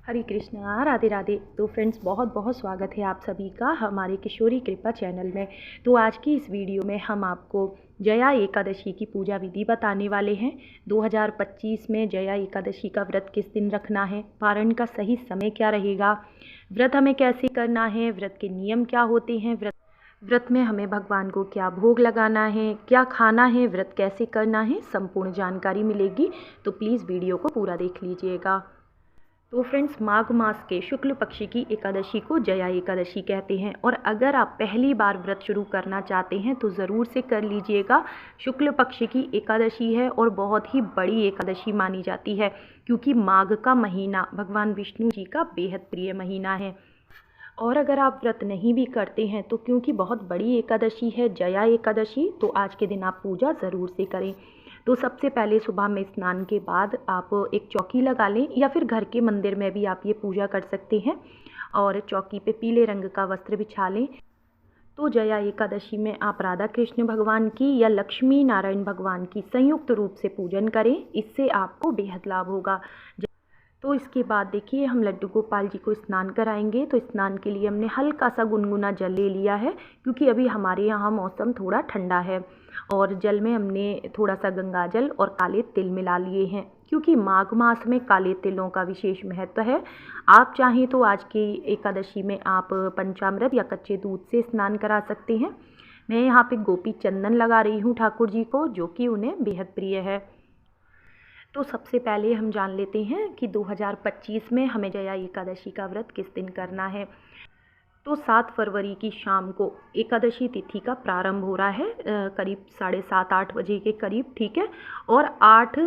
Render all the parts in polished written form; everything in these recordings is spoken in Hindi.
हरे कृष्णा, राधे राधे। तो फ्रेंड्स, बहुत बहुत स्वागत है आप सभी का हमारे किशोरी कृपा चैनल में। तो आज की इस वीडियो में हम आपको जया एकादशी की पूजा विधि बताने वाले हैं। 2025 में जया एकादशी का व्रत किस दिन रखना है, पारण का सही समय क्या रहेगा, व्रत हमें कैसे करना है, व्रत के नियम क्या होते हैं, व्रत में हमें भगवान को क्या भोग लगाना है, क्या खाना है, व्रत कैसे करना है, संपूर्ण जानकारी मिलेगी। तो प्लीज़ वीडियो को पूरा देख लीजिएगा। तो फ्रेंड्स, माघ मास के शुक्ल पक्ष की एकादशी को जया एकादशी कहते हैं। और अगर आप पहली बार व्रत शुरू करना चाहते हैं तो ज़रूर से कर लीजिएगा। शुक्ल पक्ष की एकादशी है और बहुत ही बड़ी एकादशी मानी जाती है, क्योंकि माघ का महीना भगवान विष्णु जी का बेहद प्रिय महीना है। और अगर आप व्रत नहीं भी करते हैं तो क्योंकि बहुत बड़ी एकादशी है जया एकादशी, तो आज के दिन आप पूजा ज़रूर से करें। तो सबसे पहले सुबह में स्नान के बाद आप एक चौकी लगा लें, या फिर घर के मंदिर में भी आप ये पूजा कर सकते हैं। और चौकी पे पीले रंग का वस्त्र बिछा लें। तो जया एकादशी में आप राधा कृष्ण भगवान की या लक्ष्मी नारायण भगवान की संयुक्त रूप से पूजन करें, इससे आपको बेहद लाभ होगा। तो इसके बाद देखिए, हम लड्डू गोपाल जी को स्नान कराएंगे। तो स्नान के लिए हमने हल्का सा गुनगुना जल ले लिया है, क्योंकि अभी हमारे यहाँ मौसम थोड़ा ठंडा है। और जल में हमने थोड़ा सा गंगा जल और काले तिल मिला लिए हैं, क्योंकि माघ मास में काले तिलों का विशेष महत्व है। आप चाहें तो आज की एकादशी में आप पंचामृत या कच्चे दूध से स्नान करा सकते हैं। मैं यहाँ पे गोपी चंदन लगा रही हूँ ठाकुर जी को, जो कि उन्हें बेहद प्रिय है। तो सबसे पहले हम जान लेते हैं कि 2025 में हमें जया एकादशी का व्रत किस दिन करना है। तो 7 फरवरी की शाम को एकादशी तिथि का प्रारंभ हो रहा है, करीब 7:30-8 बजे के करीब, ठीक है। और 8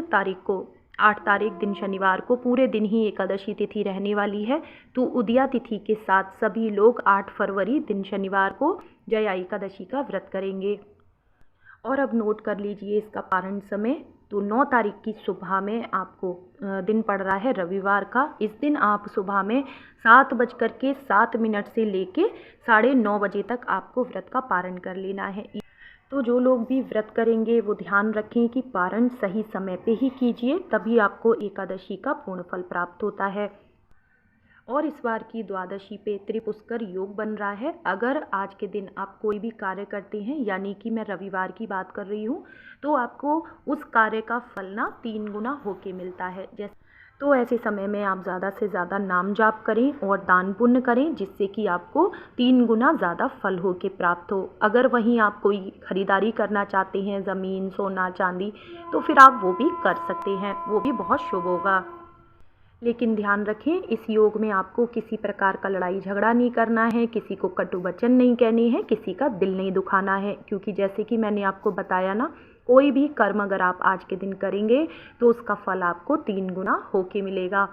तारीख दिन शनिवार को पूरे दिन ही एकादशी तिथि रहने वाली है। तो उदया तिथि के साथ सभी लोग 8 फरवरी दिन शनिवार को जया एकादशी का व्रत करेंगे। और अब नोट कर लीजिए इसका पारण समय। तो 9 तारीख की सुबह में आपको दिन पड़ रहा है रविवार का। इस दिन आप सुबह में 7:07 से लेके 9:30 बजे तक आपको व्रत का पारण कर लेना है। तो जो लोग भी व्रत करेंगे वो ध्यान रखें कि पारण सही समय पे ही कीजिए, तभी आपको एकादशी का पूर्ण फल प्राप्त होता है। और इस बार की द्वादशी पे त्रिपुष्कर योग बन रहा है। अगर आज के दिन आप कोई भी कार्य करते हैं, यानी कि मैं रविवार की बात कर रही हूँ, तो आपको उस कार्य का फल ना 3 गुना होके मिलता है। जैसे तो ऐसे समय में आप ज़्यादा से ज़्यादा नाम जाप करें और दान पुण्य करें, जिससे कि आपको 3 गुना ज़्यादा फल होके प्राप्त हो। अगर वहीं आप कोई खरीदारी करना चाहते हैं, ज़मीन, सोना, चांदी, तो फिर आप वो भी कर सकते हैं, वो भी बहुत शुभ होगा। लेकिन ध्यान रखें, इस योग में आपको किसी प्रकार का लड़ाई झगड़ा नहीं करना है, किसी को कटु वचन नहीं कहने हैं, किसी का दिल नहीं दुखाना है। क्योंकि जैसे कि मैंने आपको बताया ना, कोई भी कर्म अगर आप आज के दिन करेंगे तो उसका फल आपको 3 गुना होके मिलेगा।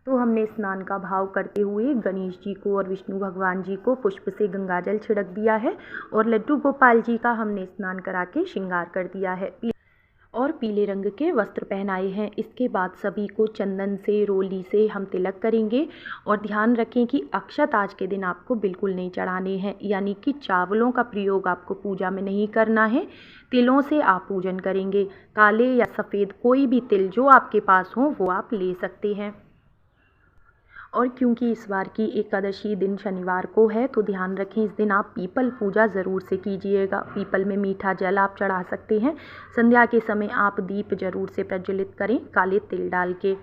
तो हमने स्नान का भाव करते हुए गणेश जी को और विष्णु भगवान जी को पुष्प से गंगाजल छिड़क दिया है, और लड्डू गोपाल जी का हमने स्नान करा के श्रृंगार कर दिया है और पीले रंग के वस्त्र पहनाए हैं। इसके बाद सभी को चंदन से, रोली से हम तिलक करेंगे। और ध्यान रखें कि अक्षत आज के दिन आपको बिल्कुल नहीं चढ़ाने हैं, यानी कि चावलों का प्रयोग आपको पूजा में नहीं करना है। तिलों से आप पूजन करेंगे। काले या सफ़ेद कोई भी तिल जो आपके पास हो वो आप ले सकते हैं। और क्योंकि इस बार की एकादशी दिन शनिवार को है, तो ध्यान रखें इस दिन आप पीपल पूजा ज़रूर से कीजिएगा। पीपल में मीठा जल आप चढ़ा सकते हैं। संध्या के समय आप दीप ज़रूर से प्रज्वलित करें काले तिल डाल के।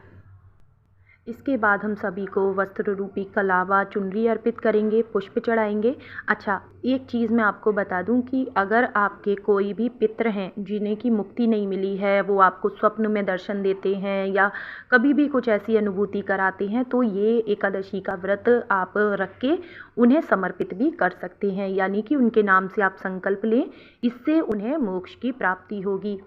इसके बाद हम सभी को वस्त्र रूपी कलावा चुनरी अर्पित करेंगे, पुष्प चढ़ाएंगे। अच्छा, एक चीज़ मैं आपको बता दूं कि अगर आपके कोई भी पितर हैं जिन्हें की मुक्ति नहीं मिली है, वो आपको स्वप्न में दर्शन देते हैं या कभी भी कुछ ऐसी अनुभूति कराते हैं, तो ये एकादशी का व्रत आप रख के उन्हें समर्पित भी कर सकते हैं, यानी कि उनके नाम से आप संकल्प लें, इससे उन्हें मोक्ष की प्राप्ति होगी।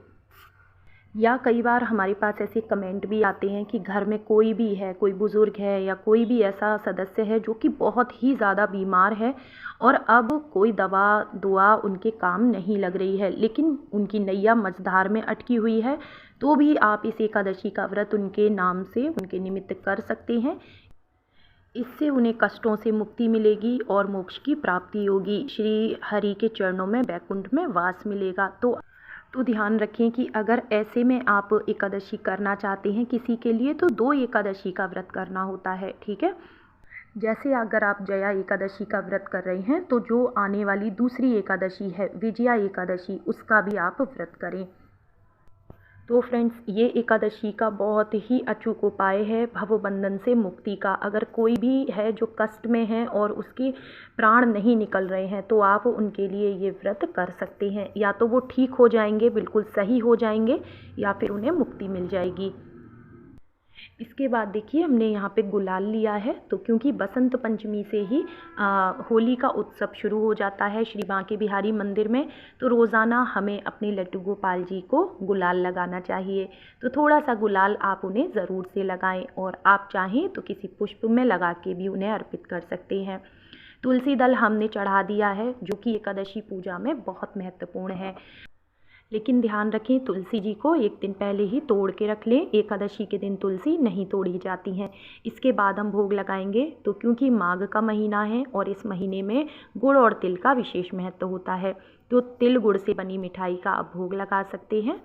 या कई बार हमारे पास ऐसे कमेंट भी आते हैं कि घर में कोई भी है, कोई बुज़ुर्ग है या कोई भी ऐसा सदस्य है जो कि बहुत ही ज़्यादा बीमार है, और अब कोई दवा दुआ उनके काम नहीं लग रही है, लेकिन उनकी नैया मझधार में अटकी हुई है। तो भी आप इस एकादशी का व्रत उनके नाम से उनके निमित्त कर सकते हैं। इससे उन्हें कष्टों से मुक्ति मिलेगी और मोक्ष की प्राप्ति होगी। श्री हरि के चरणों में, बैकुंठ में वास मिलेगा। तो ध्यान रखें कि अगर ऐसे में आप एकादशी करना चाहते हैं किसी के लिए तो 2 एकादशी का व्रत करना होता है, ठीक है। जैसे अगर आप जया एकादशी का व्रत कर रहे हैं तो जो आने वाली दूसरी एकादशी है विजया एकादशी, उसका भी आप व्रत करें। तो फ्रेंड्स, ये एकादशी का बहुत ही अचूक उपाय है भवबंधन से मुक्ति का। अगर कोई भी है जो कष्ट में है और उसके प्राण नहीं निकल रहे हैं तो आप उनके लिए ये व्रत कर सकते हैं। या तो वो ठीक हो जाएंगे, बिल्कुल सही हो जाएंगे, या फिर उन्हें मुक्ति मिल जाएगी। इसके बाद देखिए हमने यहाँ पे गुलाल लिया है, तो क्योंकि बसंत पंचमी से ही होली का उत्सव शुरू हो जाता है श्री बांके बिहारी मंदिर में, तो रोज़ाना हमें अपने लड्डू गोपाल जी को गुलाल लगाना चाहिए। तो थोड़ा सा गुलाल आप उन्हें ज़रूर से लगाएं, और आप चाहें तो किसी पुष्प में लगा के भी उन्हें अर्पित कर सकते हैं। तुलसी दल हमने चढ़ा दिया है, जो कि एकादशी पूजा में बहुत महत्वपूर्ण है। लेकिन ध्यान रखें, तुलसी जी को एक दिन पहले ही तोड़ के रख लें। एकादशी के दिन तुलसी नहीं तोड़ी जाती हैं। इसके बाद हम भोग लगाएंगे। तो क्योंकि माघ का महीना है और इस महीने में गुड़ और तिल का विशेष महत्व होता है, तो तिल गुड़ से बनी मिठाई का आप भोग लगा सकते हैं।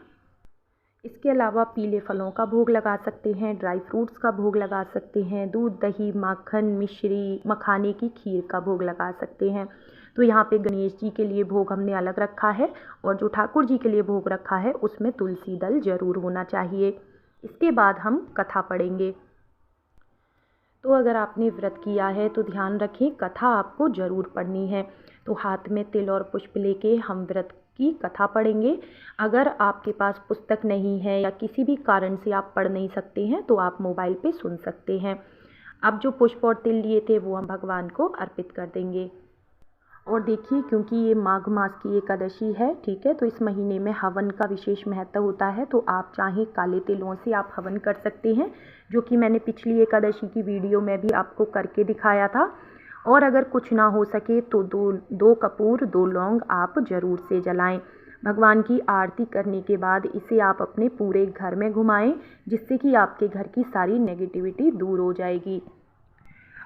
इसके अलावा पीले फलों का भोग लगा सकते हैं, ड्राई फ्रूट्स का भोग लगा सकते हैं, दूध, दही, माखन, मिश्री, मखाने की खीर का भोग लगा सकते हैं। तो यहाँ पे गणेश जी के लिए भोग हमने अलग रखा है, और जो ठाकुर जी के लिए भोग रखा है उसमें तुलसी दल जरूर होना चाहिए। इसके बाद हम कथा पढ़ेंगे। तो अगर आपने व्रत किया है तो ध्यान रखें, कथा आपको ज़रूर पढ़नी है। तो हाथ में तिल और पुष्प लेके हम व्रत की कथा पढ़ेंगे। अगर आपके पास पुस्तक नहीं है या किसी भी कारण से आप पढ़ नहीं सकते हैं तो आप मोबाइल पे सुन सकते हैं। अब जो पुष्प और तिल लिए थे वो हम भगवान को अर्पित कर देंगे। और देखिए, क्योंकि ये माघ मास की एकादशी है, ठीक है, तो इस महीने में हवन का विशेष महत्व होता है। तो आप चाहें काले तिलों से आप हवन कर सकते हैं, जो कि मैंने पिछली एकादशी की वीडियो में भी आपको करके दिखाया था। और अगर कुछ ना हो सके तो दो कपूर, 2 लौंग आप ज़रूर से जलाएं। भगवान की आरती करने के बाद इसे आप अपने पूरे घर में घुमाएं, जिससे कि आपके घर की सारी नेगेटिविटी दूर हो जाएगी।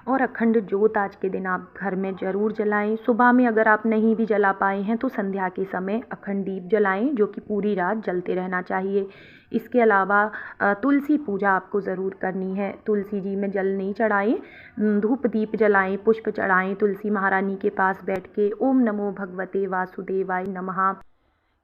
और अखंड ज्योत आज के दिन आप घर में ज़रूर जलाएं। सुबह में अगर आप नहीं भी जला पाए हैं तो संध्या के समय अखंड दीप जलाएं, जो कि पूरी रात जलते रहना चाहिए। इसके अलावा तुलसी पूजा आपको ज़रूर करनी है। तुलसी जी में जल नहीं चढ़ाएं, धूप दीप जलाएं, पुष्प चढ़ाएं। तुलसी महारानी के पास बैठ के ओम नमो भगवते वासुदेवाय नमः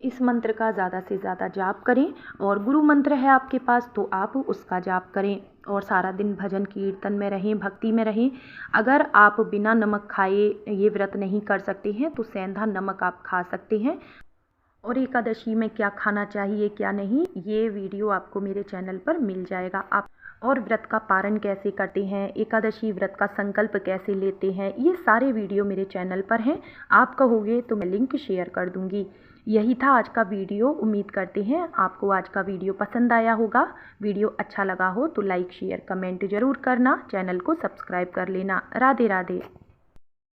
इस मंत्र का ज़्यादा से ज़्यादा जाप करें। और गुरु मंत्र है आपके पास तो आप उसका जाप करें, और सारा दिन भजन कीर्तन में रहें, भक्ति में रहें। अगर आप बिना नमक खाए ये व्रत नहीं कर सकते हैं तो सेंधा नमक आप खा सकते हैं। और एकादशी में क्या खाना चाहिए क्या नहीं, ये वीडियो आपको मेरे चैनल पर मिल जाएगा। आप और व्रत का पारण कैसे करते हैं, एकादशी व्रत का संकल्प कैसे लेते हैं, ये सारे वीडियो मेरे चैनल पर हैं। आप कहोगे तो मैं लिंक शेयर कर दूँगी। यही था आज का वीडियो। उम्मीद करते हैं आपको आज का वीडियो पसंद आया होगा। वीडियो अच्छा लगा हो तो लाइक, शेयर, कमेंट ज़रूर करना। चैनल को सब्सक्राइब कर लेना। राधे राधे।